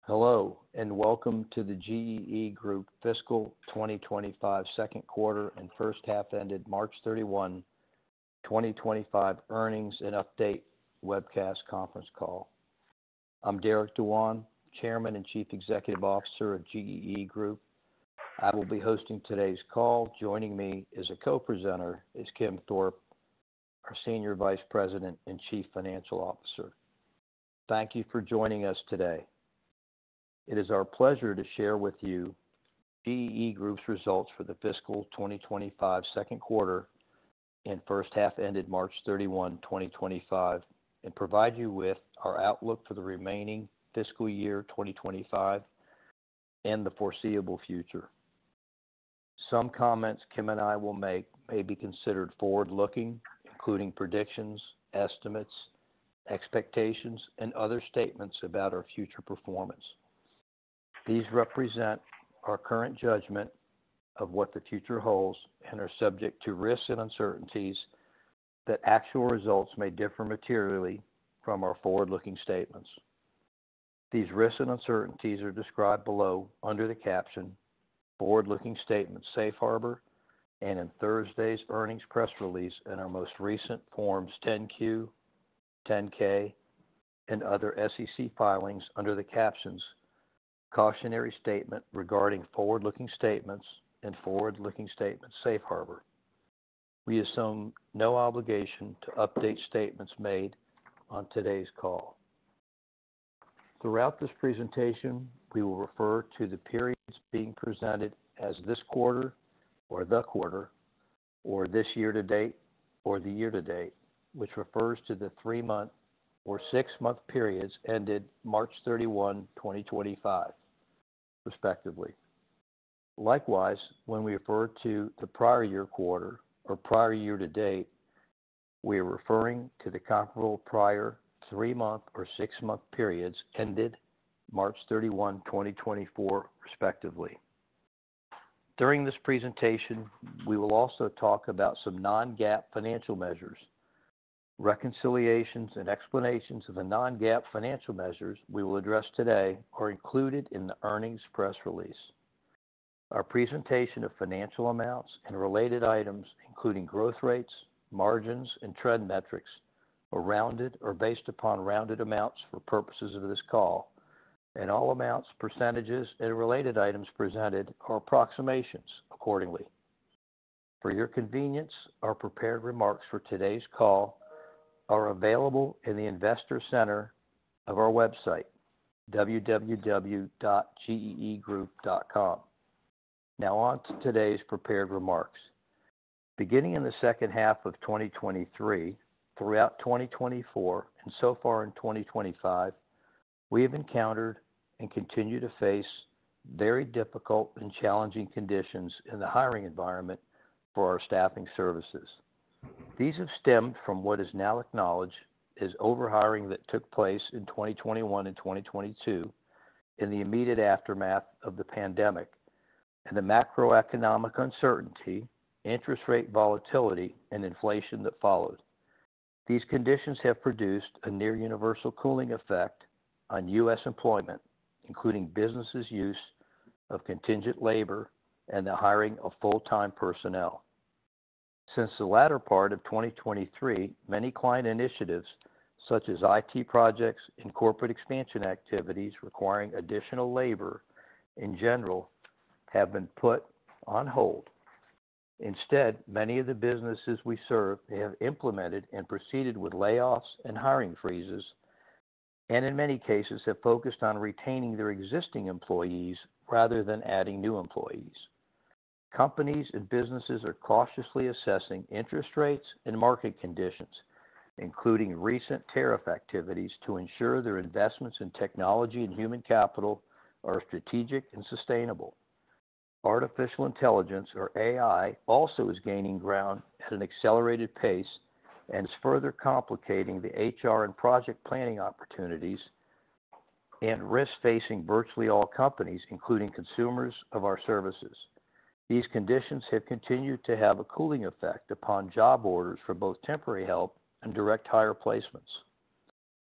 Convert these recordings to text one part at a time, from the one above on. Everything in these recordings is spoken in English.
Hello, and welcome to the GEE Group Fiscal 2025 Second Quarter and First Half ended March 31, 2025 Earnings and Update Webcast Conference Call. I'm Derek Dewan, Chairman and Chief Executive Officer of GEE Group. I will be hosting today's call. Joining me as a co-presenter is Kim Thorpe, our Senior Vice President and Chief Financial Officer. Thank you for joining us today. It is our pleasure to share with you GEE Group's results for the fiscal 2025 second quarter and first half ended March 31, 2025, and provide you with our outlook for the remaining fiscal year 2025 and the foreseeable future. Some comments Kim and I will make may be considered forward-looking, including predictions, estimates, expectations, and other statements about our future performance. These represent our current judgment of what the future holds and are subject to risks and uncertainties that actual results may differ materially from our forward-looking statements. These risks and uncertainties are described below under the caption Forward-Looking Statements Safe Harbor and in Thursday's earnings press release and our most recent Forms 10-Q, 10-K, and other SEC filings under the captions Cautionary Statement regarding forward-looking statements and forward-looking statements safe harbor. We assume no obligation to update statements made on today's call. Throughout this presentation, we will refer to the periods being presented as this quarter, or the quarter, or this year-to-date, or the year-to-date, which refers to the 3-month or 6-month periods ended March 31, 2025, respectively. Likewise, when we refer to the prior year quarter or prior year-to-date, we are referring to the comparable prior 3-month or 6-month periods ended March 31, 2024, respectively. During this presentation, we will also talk about some non-GAAP financial measures. Reconciliations and explanations of the non-GAAP financial measures we will address today are included in the earnings press release. Our presentation of financial amounts and related items, including growth rates, margins, and trend metrics, are rounded or based upon rounded amounts for purposes of this call, and all amounts, percentages, and related items presented are approximations accordingly. For your convenience, our prepared remarks for today's call are available in the Investor Center of our website, www.geegroup.com. Now on to today's prepared remarks. Beginning in the second half of 2023, throughout 2024, and so far in 2025, we have encountered and continue to face very difficult and challenging conditions in the hiring environment for our staffing services. These have stemmed from what is now acknowledged as overhiring that took place in 2021 and 2022 in the immediate aftermath of the pandemic and the macroeconomic uncertainty, interest rate volatility, and inflation that followed. These conditions have produced a near universal cooling effect on U.S. employment, including businesses' use of contingent labor and the hiring of full-time personnel. Since the latter part of 2023, many client initiatives, such as IT projects and corporate expansion activities requiring additional labor in general, have been put on hold. Instead, many of the businesses we serve have implemented and proceeded with layoffs and hiring freezes, and in many cases have focused on retaining their existing employees rather than adding new employees. Companies and businesses are cautiously assessing interest rates and market conditions, including recent tariff activities, to ensure their investments in technology and human capital are strategic and sustainable. Artificial intelligence, or AI, also is gaining ground at an accelerated pace and is further complicating the HR and project planning opportunities and risks facing virtually all companies, including consumers of our services. These conditions have continued to have a cooling effect upon job orders for both temporary help and direct hire placements.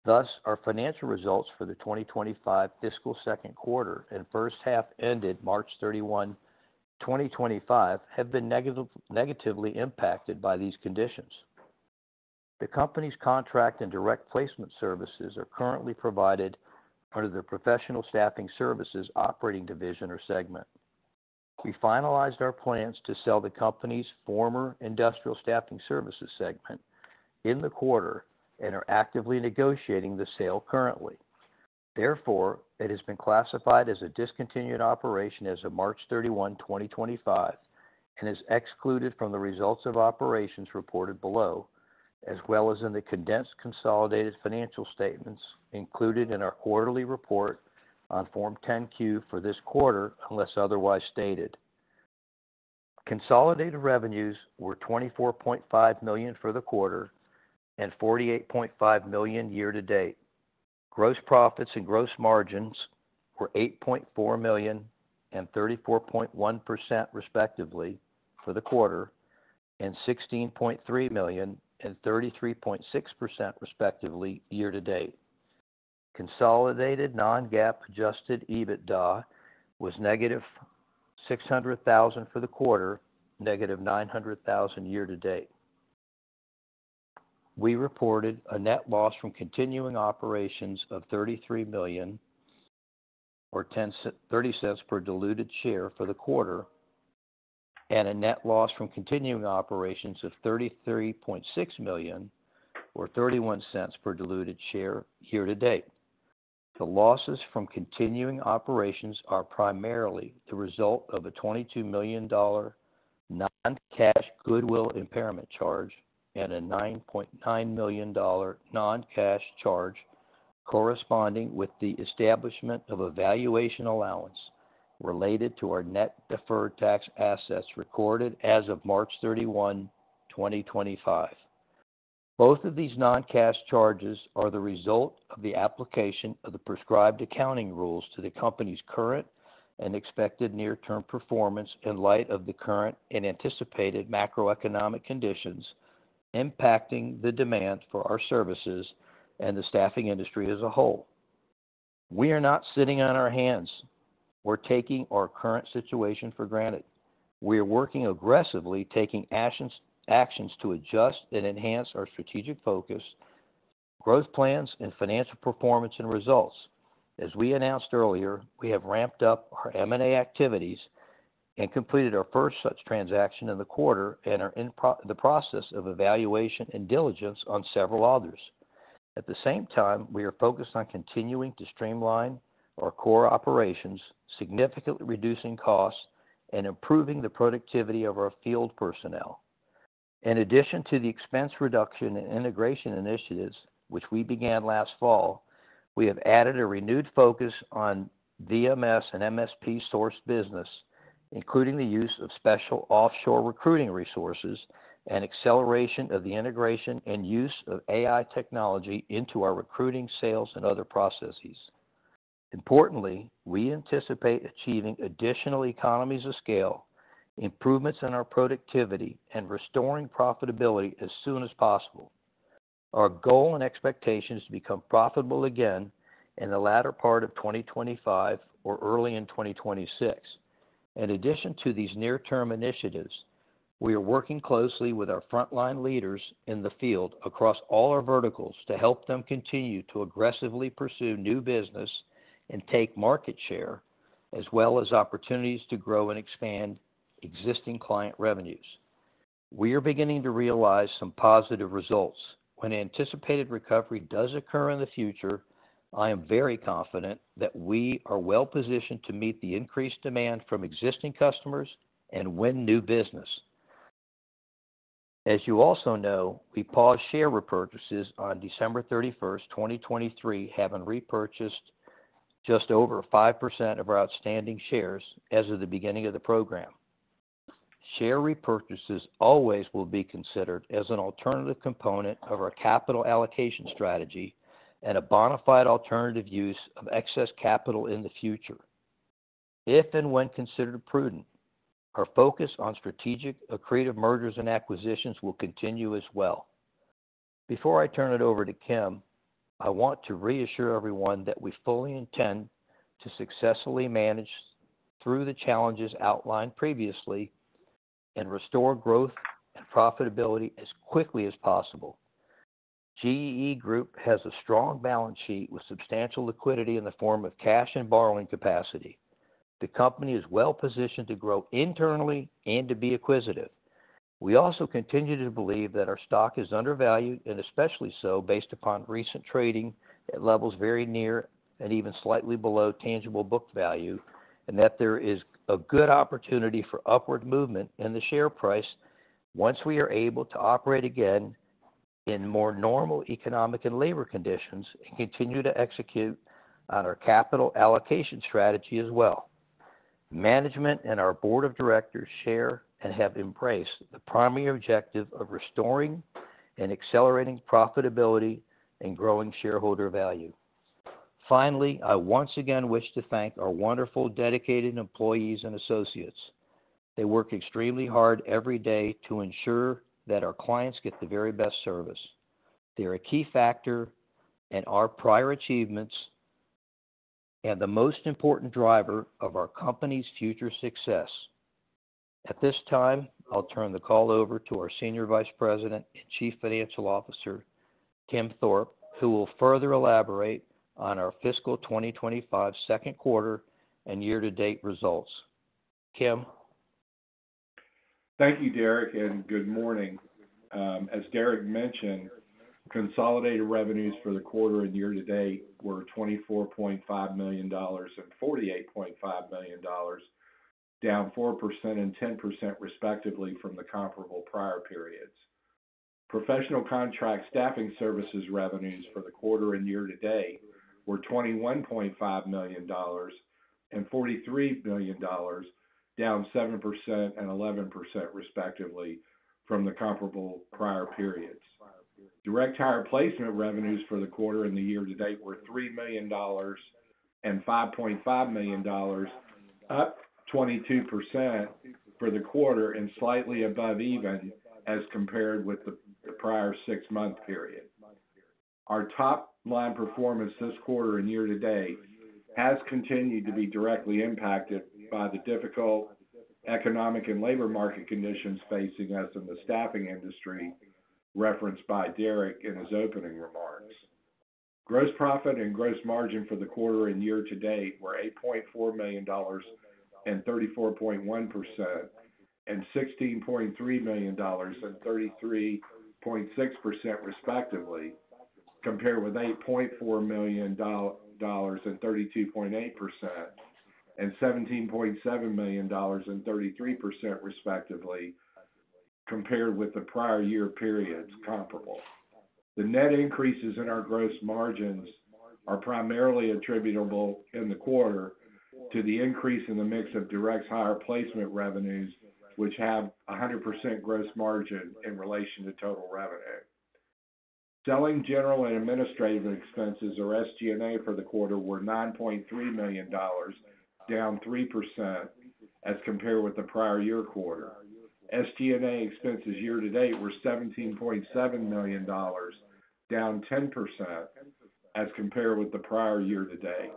Thus, our financial results for the 2025 fiscal second quarter and first half ended March 31, 2025 have been negatively impacted by these conditions. The company's contract and direct placement services are currently provided under the Professional Staffing Services operating division or segment. We finalized our plans to sell the company's former Industrial Staffing Services segment in the quarter and are actively negotiating the sale currently. Therefore, it has been classified as a discontinued operation as of March 31, 2025, and is excluded from the results of operations reported below, as well as in the condensed consolidated financial statements included in our quarterly report on Form 10-Q for this quarter, unless otherwise stated. Consolidated revenues were $24.5 million for the quarter and $48.5 million year-to-date. Gross profits and gross margins were $8.4 million and 34.1% respectively for the quarter, and $16.3 million and 33.6% respectively year-to-date. Consolidated non-GAAP adjusted EBITDA was negative $600,000 for the quarter, negative $900,000 year-to-date. We reported a net loss from continuing operations of $33 million, or 30 cents per diluted share for the quarter, and a net loss from continuing operations of $33.6 million, or 31 cents per diluted share year-to-date. The losses from continuing operations are primarily the result of a $22 million non-cash goodwill impairment charge and a $9.9 million non-cash charge corresponding with the establishment of a valuation allowance related to our net deferred tax assets recorded as of March 31, 2025. Both of these non-cash charges are the result of the application of the prescribed accounting rules to the company's current and expected near-term performance in light of the current and anticipated macroeconomic conditions impacting the demand for our services and the staffing industry as a whole. We are not sitting on our hands or taking our current situation for granted. We are working aggressively, taking actions to adjust and enhance our strategic focus, growth plans, and financial performance and results. As we announced earlier, we have ramped up our M&A activities and completed our first such transaction in the quarter and are in the process of evaluation and diligence on several others. At the same time, we are focused on continuing to streamline our core operations, significantly reducing costs, and improving the productivity of our field personnel. In addition to the expense reduction and integration initiatives, which we began last fall, we have added a renewed focus on VMS and MSP source business, including the use of special offshore recruiting resources and acceleration of the integration and use of AI technology into our recruiting, sales, and other processes. Importantly, we anticipate achieving additional economies of scale, improvements in our productivity, and restoring profitability as soon as possible. Our goal and expectation is to become profitable again in the latter part of 2025 or early in 2026. In addition to these near-term initiatives, we are working closely with our frontline leaders in the field across all our verticals to help them continue to aggressively pursue new business and take market share, as well as opportunities to grow and expand existing client revenues. We are beginning to realize some positive results. When anticipated recovery does occur in the future, I am very confident that we are well positioned to meet the increased demand from existing customers and win new business. As you also know, we paused share repurchases on December 31st, 2023, having repurchased just over 5% of our outstanding shares as of the beginning of the program. Share repurchases always will be considered as an alternative component of our capital allocation strategy and a bona fide alternative use of excess capital in the future. If and when considered prudent, our focus on strategic accretive mergers and acquisitions will continue as well. Before I turn it over to Kim, I want to reassure everyone that we fully intend to successfully manage through the challenges outlined previously and restore growth and profitability as quickly as possible. GEE Group has a strong balance sheet with substantial liquidity in the form of cash and borrowing capacity. The company is well positioned to grow internally and to be acquisitive. We also continue to believe that our stock is undervalued, and especially so based upon recent trading at levels very near and even slightly below tangible book value, and that there is a good opportunity for upward movement in the share price once we are able to operate again in more normal economic and labor conditions and continue to execute on our capital allocation strategy as well. Management and our board of directors share and have embraced the primary objective of restoring and accelerating profitability and growing shareholder value. Finally, I once again wish to thank our wonderful, dedicated employees and associates. They work extremely hard every day to ensure that our clients get the very best service. They are a key factor in our prior achievements and the most important driver of our company's future success. At this time, I'll turn the call over to our Senior Vice President and Chief Financial Officer, Kim Thorpe, who will further elaborate on our fiscal 2025 second quarter and year-to-date results. Kim? Thank you, Derek, and good morning. As Derek mentioned, consolidated revenues for the quarter and year-to-date were $24.5 million and $48.5 million, down 4% and 10% respectively from the comparable prior periods. Professional contract staffing services revenues for the quarter and year-to-date were $21.5 million and $43 million, down 7% and 11% respectively from the comparable prior periods. Direct hire placement revenues for the quarter and the year-to-date were $3 million and $5.5 million, up 22% for the quarter and slightly above even as compared with the prior 6-month period. Our top line performance this quarter and year-to-date has continued to be directly impacted by the difficult economic and labor market conditions facing us in the staffing industry, referenced by Derek in his opening remarks. Gross profit and gross margin for the quarter and year-to-date were $8.4 million and 34.1%, and $16.3 million and 33.6% respectively, compared with $8.4 million and 32.8%, and $17.7 million and 33% respectively, compared with the prior year periods comparable. The net increases in our gross margins are primarily attributable in the quarter to the increase in the mix of direct hire placement revenues, which have 100% gross margin in relation to total revenue. Selling, general, and administrative expenses, or SG&A, for the quarter were $9.3 million, down 3% as compared with the prior year quarter. SG&A expenses year-to-date were $17.7 million, down 10% as compared with the prior year-to-date.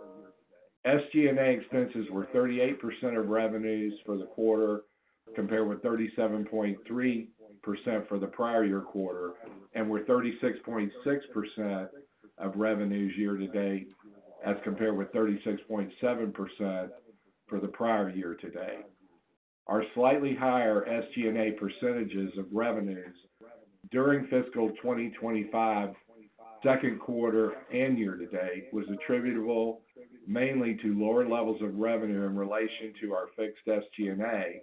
SG&A expenses were 38% of revenues for the quarter, compared with 37.3% for the prior year quarter, and were 36.6% of revenues year-to-date, as compared with 36.7% for the prior year-to-date. Our slightly higher SG&A percentages of revenues during fiscal 2025 second quarter and year-to-date was attributable mainly to lower levels of revenue in relation to our fixed SG&A,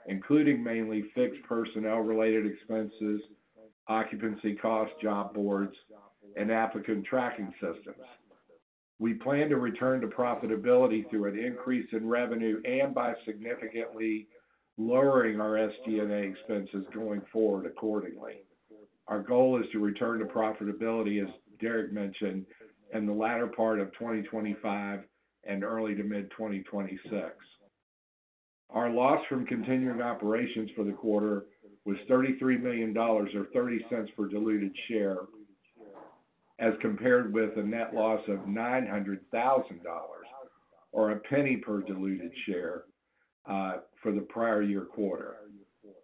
including mainly fixed personnel-related expenses, occupancy costs, job boards, and applicant tracking systems. We plan to return to profitability through an increase in revenue and by significantly lowering our SG&A expenses going forward accordingly. Our goal is to return to profitability, as Derek mentioned, in the latter part of 2025 and early to mid-2026. Our loss from continuing operations for the quarter was $33 million, or 30 cents per diluted share, as compared with a net loss of $900,000 or a penny per diluted share for the prior year quarter.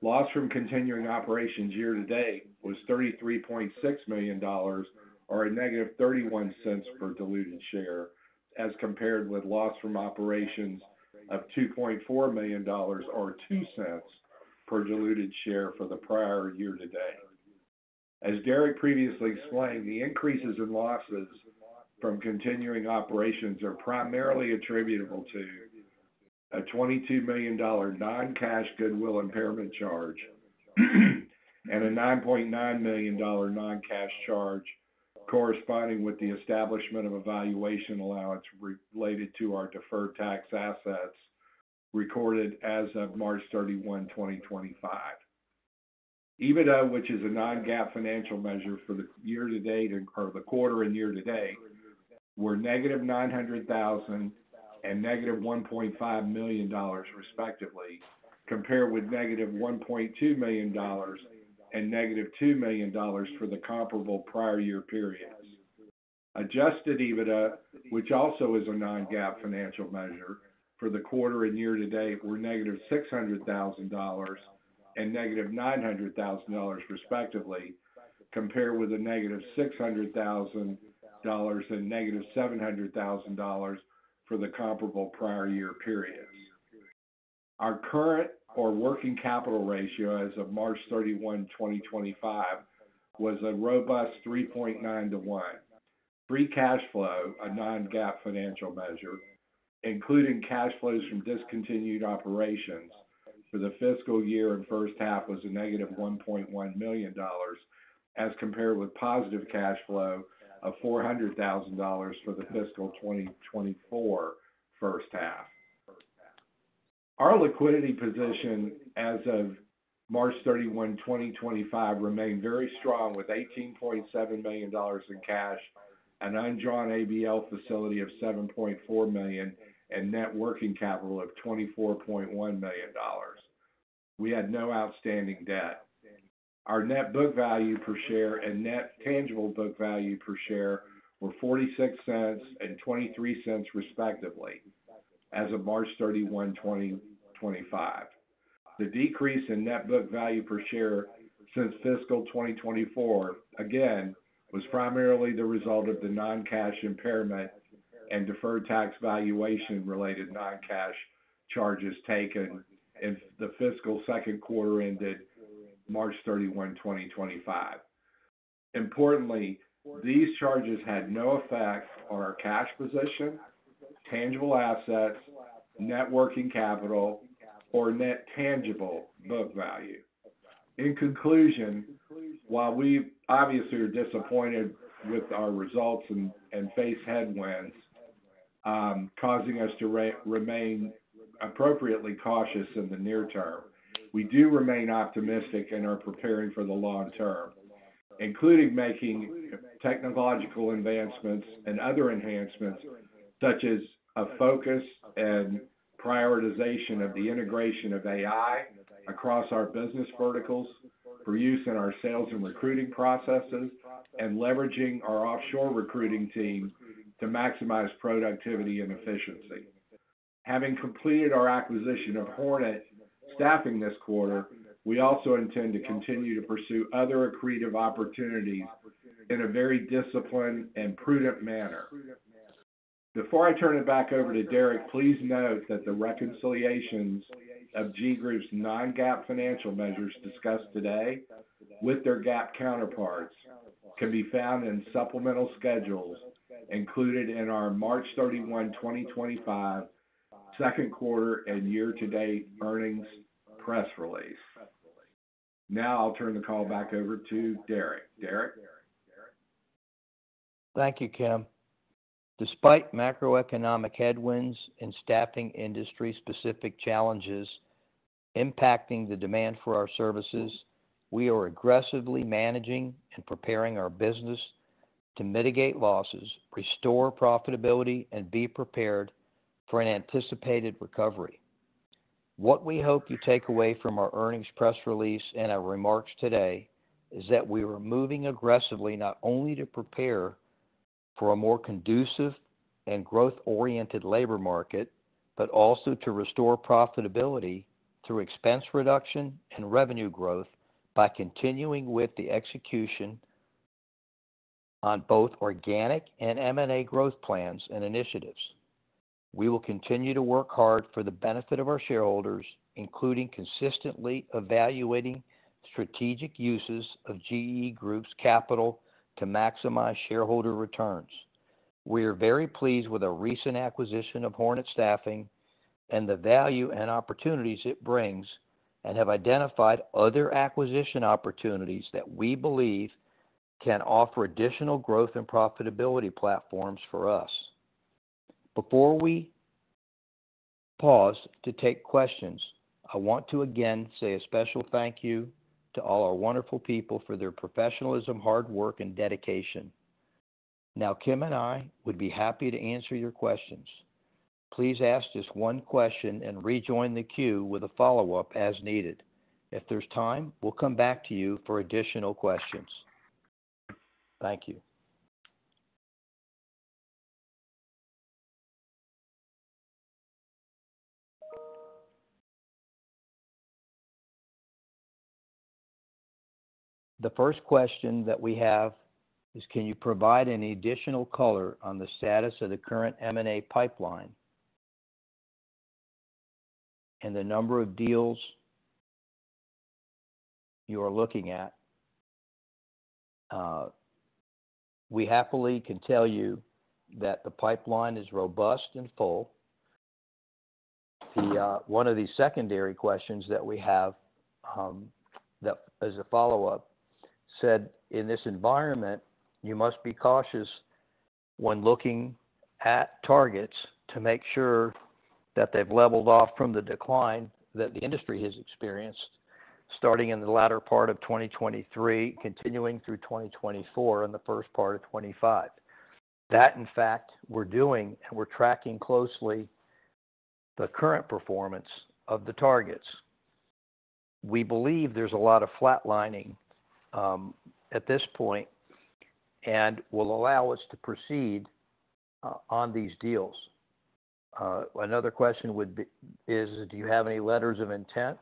Loss from continuing operations year to date was $33.6 million or a negative 31 cents per diluted share, as compared with loss from operations of $2.4 million or 2 cents per diluted share for the prior year to date. As Derek previously explained, the increases in losses from continuing operations are primarily attributable to a $22 million non-cash goodwill impairment charge and a $9.9 million non-cash charge corresponding with the establishment of a valuation allowance related to our deferred tax assets recorded as of March 31, 2025. EBITDA, which is a non-GAAP financial measure for the year to date or the quarter and year to date, were negative $900,000 and negative $1.5 million respectively, compared with negative $1.2 million and negative $2 million for the comparable prior year periods. Adjusted EBITDA, which also is a non-GAAP financial measure for the quarter and year to date, were negative $600,000 and negative $900,000 respectively, compared with a negative $600,000 and negative $700,000 for the comparable prior year periods. Our current or working capital ratio as of March 31, 2025 was a robust 3.9 to 1. Free cash flow, a non-GAAP financial measure, including cash flows from discontinued operations for the fiscal year and first half, was a negative $1.1 million, as compared with positive cash flow of $400,000 for the fiscal 2024 first half. Our liquidity position as of March 31, 2025 remained very strong with $18.7 million in cash, an undrawn ABL facility of $7.4 million, and net working capital of $24.1 million. We had no outstanding debt. Our net book value per share and net tangible book value per share were 46 cents and 23 cents respectively as of March 31, 2025. The decrease in net book value per share since fiscal 2024, again, was primarily the result of the non-cash impairment and deferred tax valuation related non-cash charges taken in the fiscal second quarter ended March 31, 2025. Importantly, these charges had no effect on our cash position, tangible assets, net working capital, or net tangible book value. In conclusion, while we obviously are disappointed with our results and face headwinds, causing us to remain appropriately cautious in the near term, we do remain optimistic and are preparing for the long term, including making technological advancements and other enhancements such as a focus and prioritization of the integration of AI across our business verticals for use in our sales and recruiting processes, and leveraging our offshore recruiting team to maximize productivity and efficiency. Having completed our acquisition of Hornet Staffing this quarter, we also intend to continue to pursue other accretive opportunities in a very disciplined and prudent manner. Before I turn it back over to Derek, please note that the reconciliations of G Group's non-GAAP financial measures discussed today with their GAAP counterparts can be found in supplemental schedules included in our March 31, 2025 second quarter and year-to-date earnings press release. Now I'll turn the call back over to Derek. Derek? Thank you, Kim. Despite macroeconomic headwinds and staffing industry-specific challenges impacting the demand for our services, we are aggressively managing and preparing our business to mitigate losses, restore profitability, and be prepared for an anticipated recovery. What we hope you take away from our earnings press release and our remarks today is that we are moving aggressively not only to prepare for a more conducive and growth-oriented labor market, but also to restore profitability through expense reduction and revenue growth by continuing with the execution on both organic and M&A growth plans and initiatives. We will continue to work hard for the benefit of our shareholders, including consistently evaluating strategic uses of GEE Group's capital to maximize shareholder returns. We are very pleased with our recent acquisition of Hornet Staffing and the value and opportunities it brings, and have identified other acquisition opportunities that we believe can offer additional growth and profitability platforms for us. Before we pause to take questions, I want to again say a special thank you to all our wonderful people for their professionalism, hard work, and dedication. Now, Kim and I would be happy to answer your questions. Please ask just one question and rejoin the queue with a follow-up as needed. If there's time, we'll come back to you for additional questions. Thank you. The first question that we have is, can you provide any additional color on the status of the current M&A pipeline and the number of deals you are looking at? We happily can tell you that the pipeline is robust and full. One of the secondary questions that we have that as a follow-up said, in this environment, you must be cautious when looking at targets to make sure that they've leveled off from the decline that the industry has experienced starting in the latter part of 2023, continuing through 2024 and the first part of 25. That, in fact, we're doing, and we're tracking closely the current performance of the targets. We believe there's a lot of flatlining at this point, and will allow us to proceed on these deals. Another question would be, do you have any letters of intent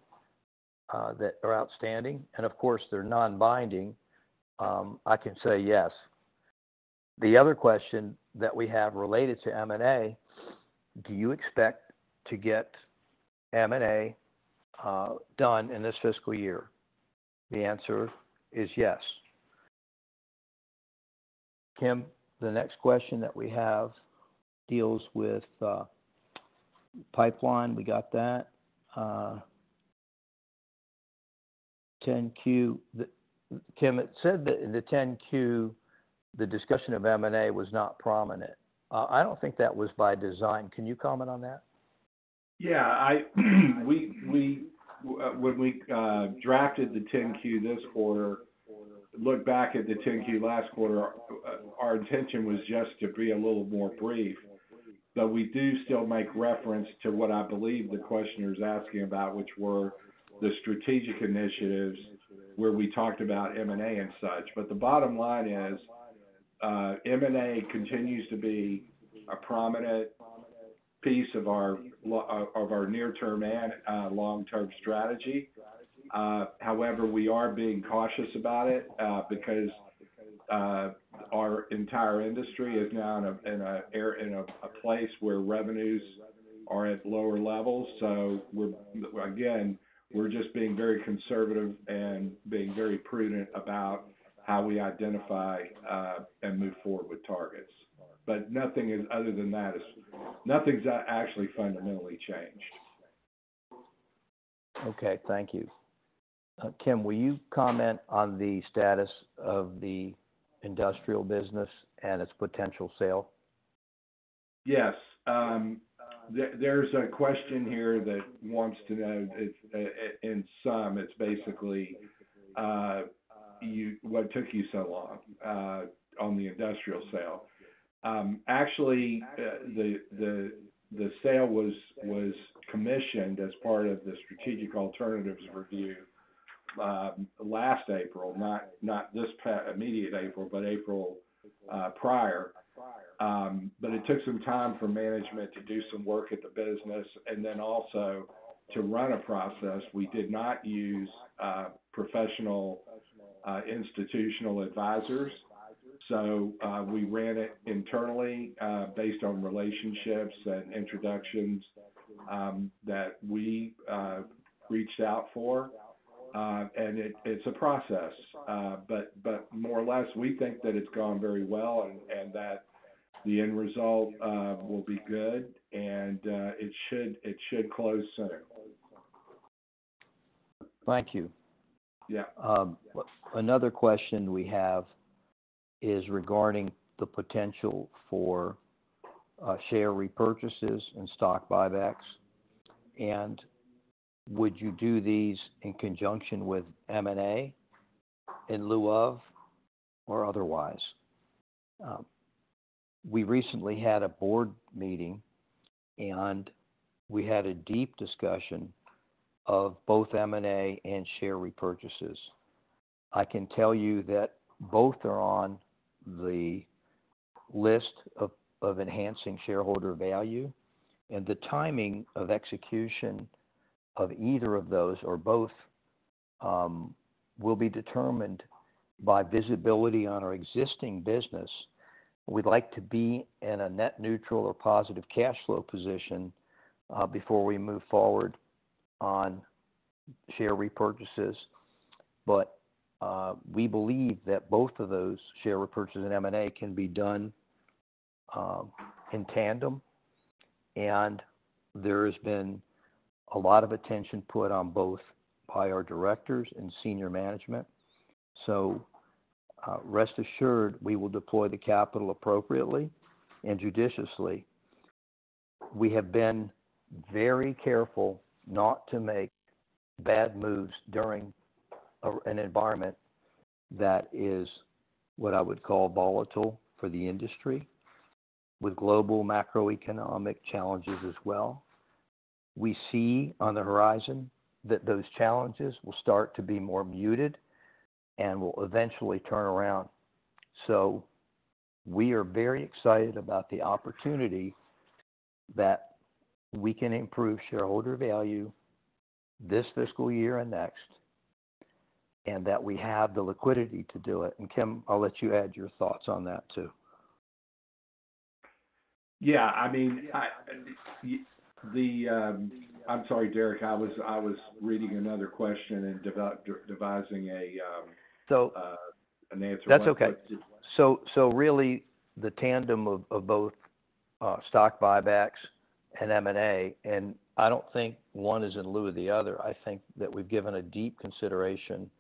that are outstanding? And of course, they're non-binding. I can say yes. The other question that we have related to M&A, do you expect to get M&A done in this fiscal year? The answer is yes. Kim, the next question that we have deals with pipeline. We got that. 10Q. Kim, it said that in the 10Q, the discussion of M&A was not prominent. I don't think that was by design. Can you comment on that? Yeah, when we drafted the 10Q this quarter, look back at the 10Q last quarter, our intention was just to be a little more brief, but we do still make reference to what I believe the questioner is asking about, which were the strategic initiatives where we talked about M&A and such. But the bottom line is M&A continues to be a prominent piece of our near-term and long-term strategy. However, we are being cautious about it because our entire industry is now in a place where revenues are at lower levels. So we're just being very conservative and being very prudent about how we identify and move forward with targets. But nothing is other than that nothing's actually fundamentally changed. Okay, thank you. Kim, will you comment on the status of the industrial business and its potential sale? Yes. There's a question here that wants to know, it's basically what took you so long on the industrial sale. Actually, the sale was commissioned as part of the strategic alternatives review last April, not this immediate April, but April prior. But it took some time for management to do some work at the business, and then also to run a process. We did not use professional institutional advisors. So we ran it internally based on relationships and introductions that we reached out for. And it's a process. But more or less, we think that it's gone very well, and that the end result will be good, and it should close soon. Thank you. Yeah. Another question we have is regarding the potential for share repurchases and stock buybacks. And would you do these in conjunction with M&A, in lieu of, or otherwise? We recently had a board meeting, and we had a deep discussion of both M&A and share repurchases. I can tell you that both are on the list of enhancing shareholder value, and the timing of execution of either of those or both will be determined by visibility on our existing business. We'd like to be in a net neutral or positive cash flow position before we move forward on share repurchases. But we believe that both of those, share repurchase and M&A, can be done in tandem. And there has been a lot of attention put on both by our directors and senior management. So rest assured, we will deploy the capital appropriately and judiciously. We have been very careful not to make bad moves during an environment that is what I would call volatile for the industry, with global macroeconomic challenges as well. We see on the horizon that those challenges will start to be more muted and will eventually turn around. So we are very excited about the opportunity that we can improve shareholder value this fiscal year and next, and that we have the liquidity to do it. And Kim, I'll let you add your thoughts on that too. Yeah, I mean, I'm sorry, Derek. I was reading another question and devising an answer. That's okay. So really, the tandem of both stock buybacks and M&A, and I don't think one is in lieu of the other. I think that we've given a deep consideration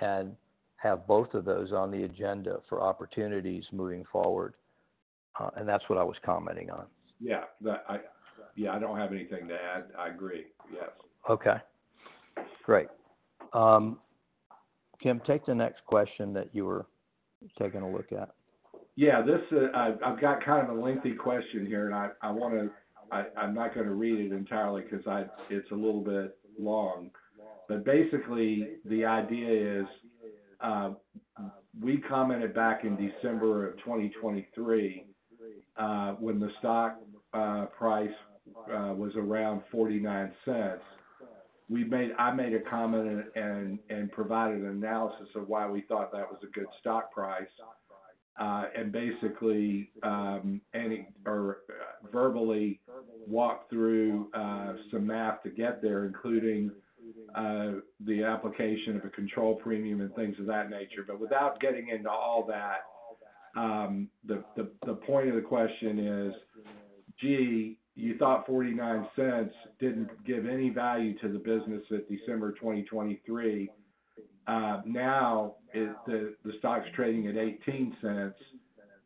and have both of those on the agenda for opportunities moving forward, and that's what I was commenting on. Yeah, I don't have anything to add. I agree. Yes. Okay. Great. Kim, take the next question that you were taking a look at. Yeah, this I've got kind of a lengthy question here, and I'm not going to read it entirely because it's a little bit long. But basically, the idea is we commented back in December of 2023 when the stock price was around 49 cents. I made a comment and provided an analysis of why we thought that was a good stock price, and basically verbally walked through some math to get there, including the application of a control premium and things of that nature. But without getting into all that, the point of the question is, gee, you thought 49 cents didn't give any value to the business at December 2023. Now the stock's trading at 18 cents,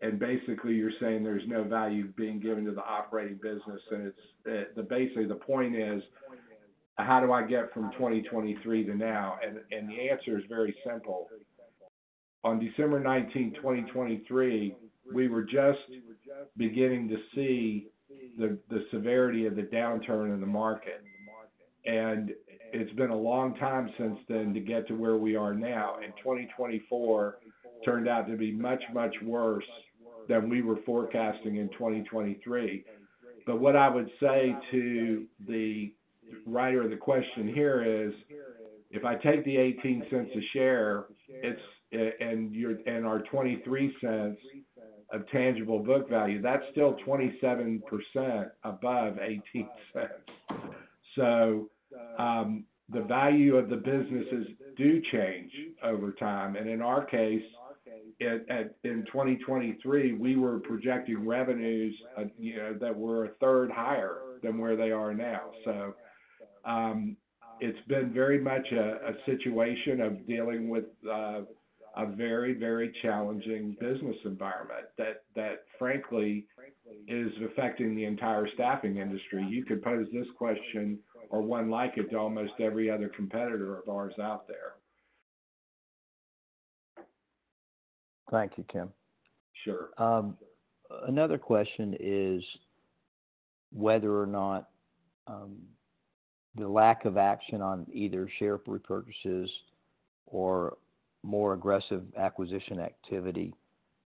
and basically you're saying there's no value being given to the operating business. And it's basically the point is, how do I get from 2023 to now? And the answer is very simple. On December 19, 2023, we were just beginning to see the severity of the downturn in the market. And it's been a long time since then to get to where we are now. And 2024 turned out to be much, much worse than we were forecasting in 2023. But what I would say to the writer of the question here is, if I take the 18 cents a share, and our 23 cents of tangible book value, that's still 27% above 18 cents. So the value of the businesses do change over time. And in our case, in 2023, we were projecting revenues, that were a third higher than where they are now. So it's been very much a situation of dealing with a very, very challenging business environment that frankly is affecting the entire staffing industry. You could pose this question or one like it to almost every other competitor of ours out there. Thank you, Kim. Sure. Another question is whether or not the lack of action on either share repurchases or more aggressive acquisition activity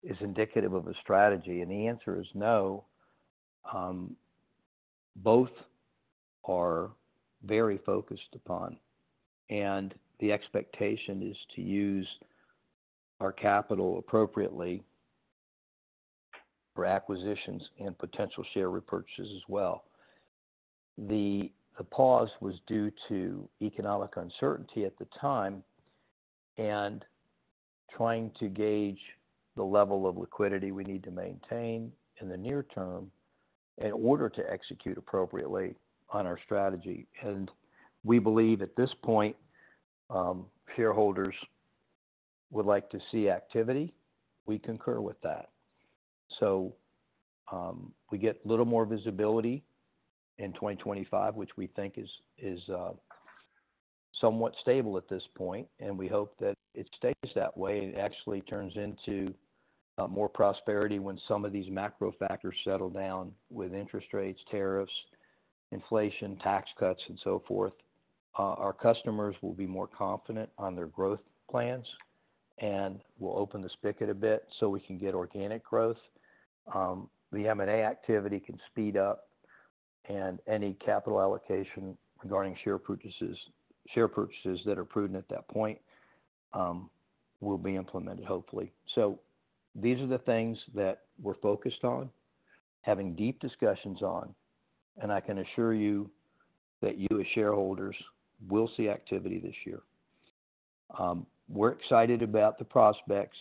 is indicative of a strategy, and the answer is no. Both are very focused upon, and the expectation is to use our capital appropriately for acquisitions and potential share repurchases as well. The pause was due to economic uncertainty at the time and trying to gauge the level of liquidity we need to maintain in the near term in order to execute appropriately on our strategy. And we believe at this point, shareholders would like to see activity. We concur with that. So we get a little more visibility in 2025, which we think is somewhat stable at this point, and we hope that it stays that way. It actually turns into more prosperity when some of these macro factors settle down with interest rates, tariffs, inflation, tax cuts, and so forth. Our customers will be more confident on their growth plans, and we'll open the spigot a bit so we can get organic growth. The M&A activity can speed up, and any capital allocation regarding share purchases that are prudent at that point will be implemented, hopefully. So these are the things that we're focused on, having deep discussions on, and I can assure you that you as shareholders will see activity this year. We're excited about the prospects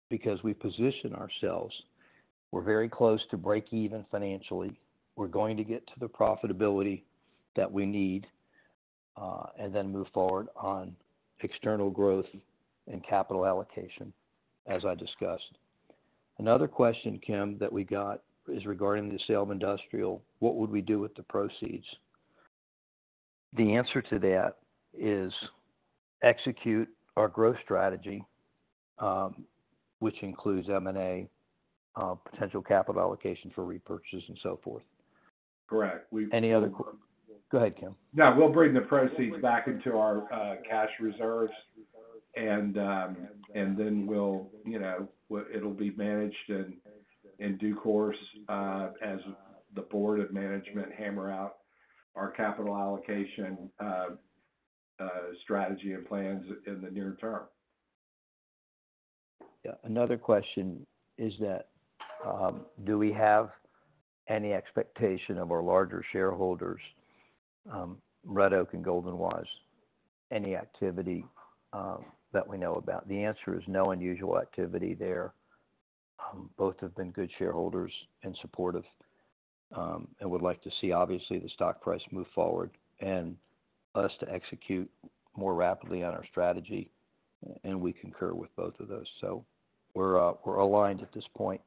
because we position ourselves. We're very close to break even financially. We're going to get to the profitability that we need and then move forward on external growth and capital allocation, as I discussed. Another question, Kim, that we got is regarding the sale of industrial. What would we do with the proceeds? The answer to that is execute our growth strategy, which includes M&A, potential capital allocation for repurchases, and so forth. Correct. Any other? Go ahead, Kim. No, we'll bring the proceeds back into our cash reserves, and then we'll, it'll be managed in due course as the board of management hammer out our capital allocation strategy and plans in the near term. Yeah. Another question is that do we have any expectation of our larger shareholders, Red Oak and Golden Wise, any activity that we know about? The answer is no unusual activity there. Both have been good shareholders and supportive, and would like to see, obviously, the stock price move forward and us to execute more rapidly on our strategy, and we concur with both of those. So we're aligned at this point.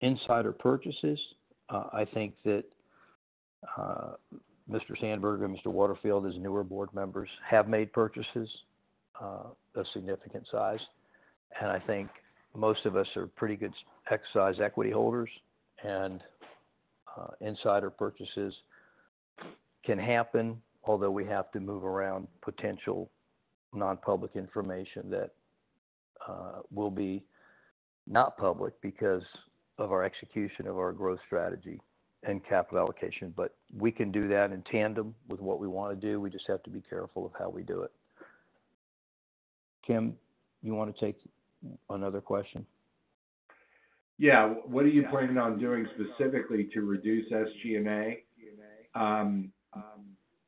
Insider purchases, I think that Mr. Sandberg and Mr. Waterfield, as newer board members, have made purchases of significant size, and I think most of us are pretty good size equity holders, and insider purchases can happen, although we have to move around potential non-public information that will be not public because of our execution of our growth strategy and capital allocation. But we can do that in tandem with what we want to do. We just have to be careful of how we do it. Kim, you want to take another question? Yeah. What are you planning on doing specifically to reduce SG&A?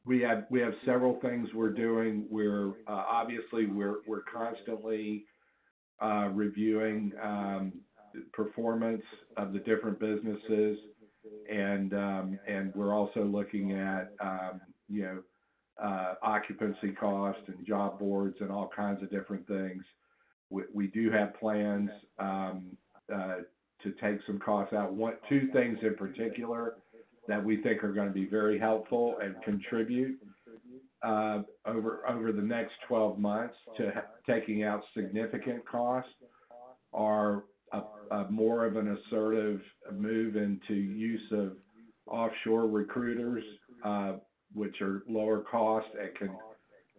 We have several things we're doing. We're obviously constantly reviewing performance of the different businesses, and we're also looking at occupancy cost and job boards and all kinds of different things. We do have plans to take some costs out. Two things in particular that we think are going to be very helpful and contribute over the next 12 months to taking out significant costs are more of an assertive move into use of offshore recruiters, which are lower cost and can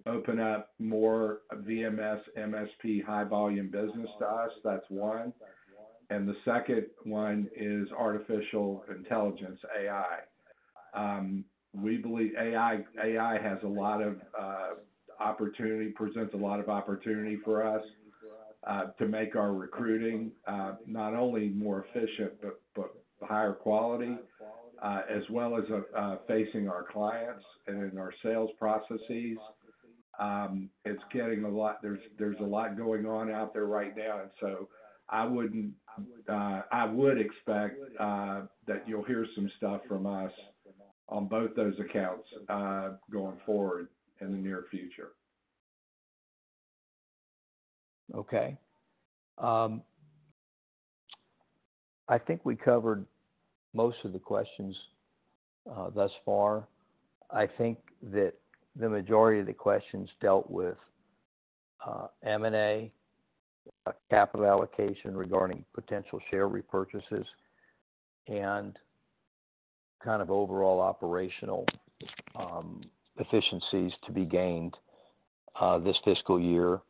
open up more VMS, MSP, high volume business to us. That's one. And the second one is artificial intelligence, AI. We believe AI has a lot of opportunity, presents a lot of opportunity for us to make our recruiting not only more efficient but higher quality, as well as facing our clients and in our sales processes. It's getting a lot. There's a lot going on out there right now, and so I would expect that you'll hear some stuff from us on both those accounts going forward in the near future. Okay. I think we covered most of the questions thus far. I think that the majority of the questions dealt with M&A, capital allocation regarding potential share repurchases, and kind of overall operational efficiencies to be gained this fiscal year.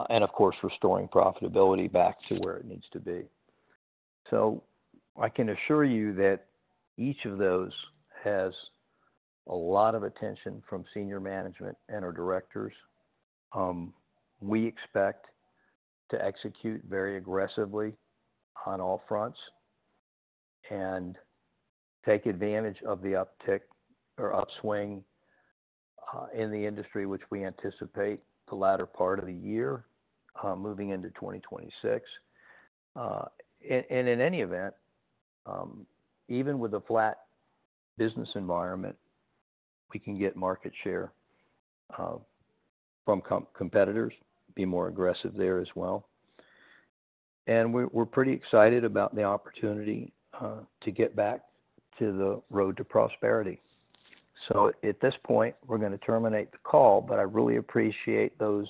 And of course, restoring profitability back to where it needs to be. So I can assure you that each of those has a lot of attention from senior management and our directors. We expect to execute very aggressively on all fronts and take advantage of the uptick or upswing in the industry, which we anticipate the latter part of the year, moving into 2026. And in any event, even with a flat business environment, we can get market share from competitors, be more aggressive there as well. And we're pretty excited about the opportunity to get back to the road to prosperity. So at this point, we're going to terminate the call, but I really appreciate those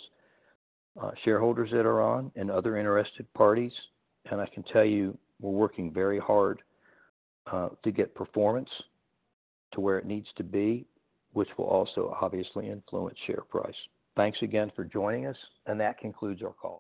shareholders that are on and other interested parties. And I can tell you we're working very hard to get performance to where it needs to be, which will also obviously influence share price. Thanks again for joining us, and that concludes our call.